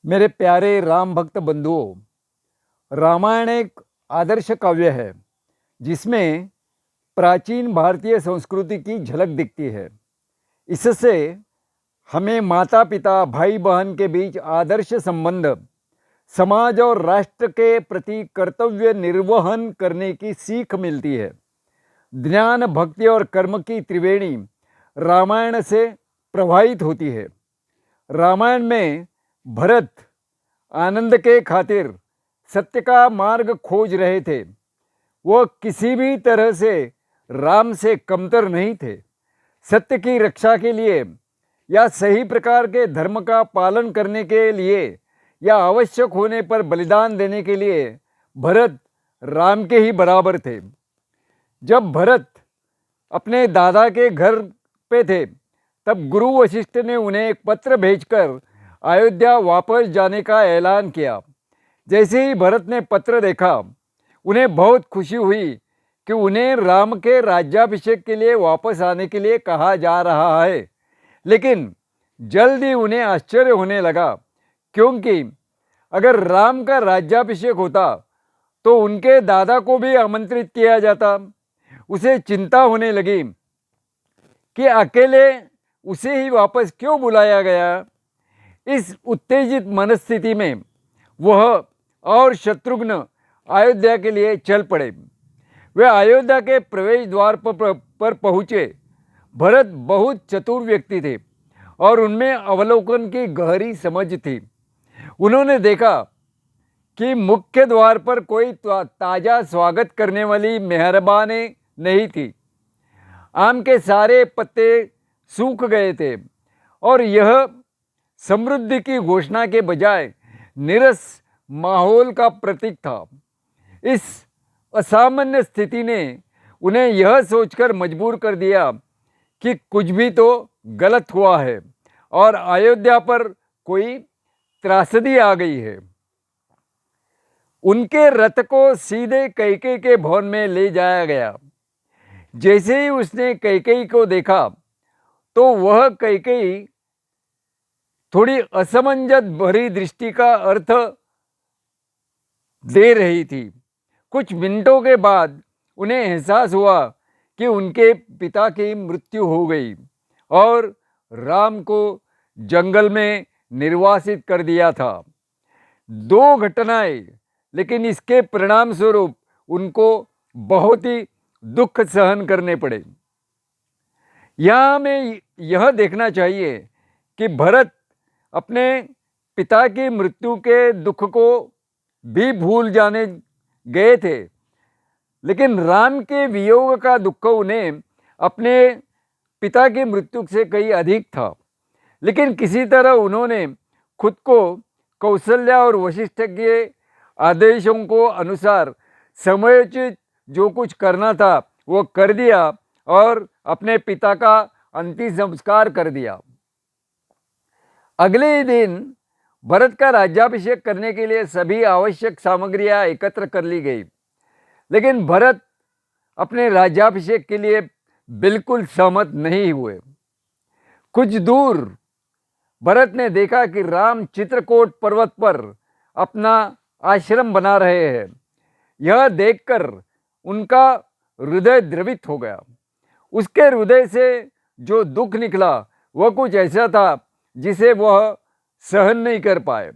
मेरे प्यारे राम भक्त बंधुओं, रामायण एक आदर्श काव्य है जिसमें प्राचीन भारतीय संस्कृति की झलक दिखती है। इससे हमें माता पिता भाई बहन के बीच आदर्श संबंध, समाज और राष्ट्र के प्रति कर्तव्य निर्वहन करने की सीख मिलती है। ज्ञान भक्ति और कर्म की त्रिवेणी रामायण से प्रभावित होती है। रामायण में भरत आनंद के खातिर सत्य का मार्ग खोज रहे थे। वह किसी भी तरह से राम से कमतर नहीं थे। सत्य की रक्षा के लिए या सही प्रकार के धर्म का पालन करने के लिए या आवश्यक होने पर बलिदान देने के लिए भरत राम के ही बराबर थे। जब भरत अपने दादा के घर पे थे तब गुरु वशिष्ठ ने उन्हें एक पत्र भेजकर अयोध्या वापस जाने का ऐलान किया। जैसे ही भरत ने पत्र देखा, उन्हें बहुत खुशी हुई कि उन्हें राम के राज्याभिषेक के लिए वापस आने के लिए कहा जा रहा है। लेकिन जल्द ही उन्हें आश्चर्य होने लगा, क्योंकि अगर राम का राज्याभिषेक होता तो उनके दादा को भी आमंत्रित किया जाता। उसे चिंता होने लगी कि अकेले उसे ही वापस क्यों बुलाया गया। इस उत्तेजित मनस्थिति में वह और शत्रुघ्न अयोध्या के लिए चल पड़े। वे अयोध्या के प्रवेश द्वार पर पहुँचे। भरत बहुत चतुर व्यक्ति थे और उनमें अवलोकन की गहरी समझ थी। उन्होंने देखा कि मुख्य द्वार पर कोई ताज़ा स्वागत करने वाली मेहरबानी नहीं थी। आम के सारे पत्ते सूख गए थे और यह समृद्धि की घोषणा के बजाय नीरस माहौल का प्रतीक था। इस असामान्य स्थिति ने उन्हें यह सोचकर मजबूर कर दिया कि कुछ भी तो गलत हुआ है और अयोध्या पर कोई त्रासदी आ गई है। उनके रथ को सीधे कैकेयी के भवन में ले जाया गया। जैसे ही उसने कैकेयी को देखा तो वह कैकेयी थोड़ी असमंजस भरी दृष्टि का अर्थ दे रही थी। कुछ मिनटों के बाद उन्हें एहसास हुआ कि उनके पिता की मृत्यु हो गई और राम को जंगल में निर्वासित कर दिया था। दो घटनाएं, लेकिन इसके परिणाम स्वरूप उनको बहुत ही दुख सहन करने पड़े। यहाँ हमें यह देखना चाहिए कि भरत अपने पिता की मृत्यु के दुख को भी भूल जाने गए थे, लेकिन राम के वियोग का दुख उन्हें अपने पिता की मृत्यु से कहीं अधिक था। लेकिन किसी तरह उन्होंने खुद को कौशल्या और वशिष्ठ के आदेशों को अनुसार समयोचित जो कुछ करना था वो कर दिया और अपने पिता का अंतिम संस्कार कर दिया। अगले ही दिन भरत का राज्याभिषेक करने के लिए सभी आवश्यक सामग्रियां एकत्र कर ली गई, लेकिन भरत अपने राज्याभिषेक के लिए बिल्कुल सहमत नहीं हुए। कुछ दूर भरत ने देखा कि राम चित्रकूट पर्वत पर अपना आश्रम बना रहे हैं। यह देखकर उनका हृदय द्रवित हो गया। उसके हृदय से जो दुख निकला वह कुछ ऐसा था जिसे वह सहन नहीं कर पाए।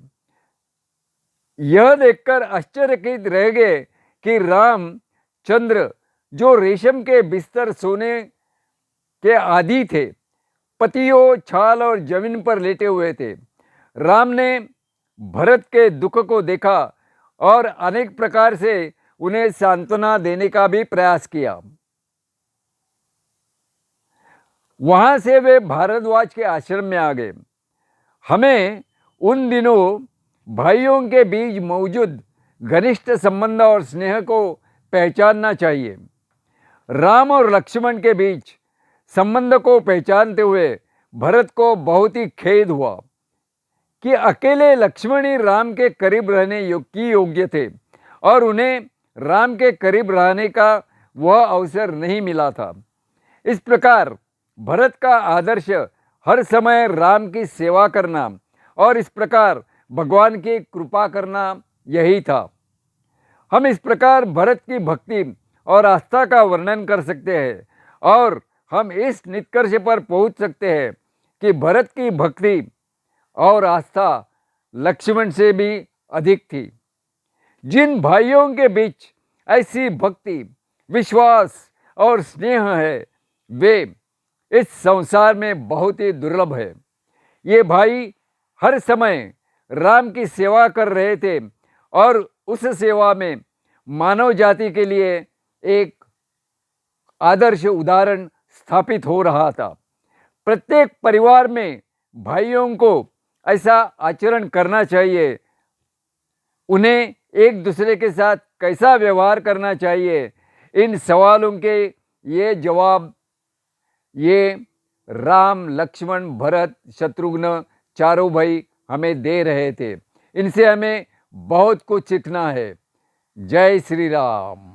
यह देखकर आश्चर्यचकित रह गए कि रामचंद्र, जो रेशम के बिस्तर सोने के आदी थे, पतियों छाल और जमीन पर लेटे हुए थे। राम ने भरत के दुख को देखा और अनेक प्रकार से उन्हें सांत्वना देने का भी प्रयास किया। वहां से वे भारद्वाज के आश्रम में आ गए। हमें उन दिनों भाइयों के बीच मौजूद घनिष्ठ संबंध और स्नेह को पहचानना चाहिए। राम और लक्ष्मण के बीच संबंध को पहचानते हुए भरत को बहुत ही खेद हुआ कि अकेले लक्ष्मण ही राम के करीब रहने की योग्य थे और उन्हें राम के करीब रहने का वह अवसर नहीं मिला था। इस प्रकार भरत का आदर्श हर समय राम की सेवा करना और इस प्रकार भगवान की कृपा करना यही था। हम इस प्रकार भरत की भक्ति और आस्था का वर्णन कर सकते हैं और हम इस निष्कर्ष पर पहुंच सकते हैं कि भरत की भक्ति और आस्था लक्ष्मण से भी अधिक थी। जिन भाइयों के बीच ऐसी भक्ति, विश्वास और स्नेह है, वे इस संसार में बहुत ही दुर्लभ है। ये भाई हर समय राम की सेवा कर रहे थे और उस सेवा में मानव जाति के लिए एक आदर्श उदाहरण स्थापित हो रहा था। प्रत्येक परिवार में भाइयों को ऐसा आचरण करना चाहिए। उन्हें एक दूसरे के साथ कैसा व्यवहार करना चाहिए, इन सवालों के ये जवाब ये राम, लक्ष्मण, भरत, शत्रुघ्न चारों भाई हमें दे रहे थे। इनसे हमें बहुत कुछ सीखना है। जय श्री राम।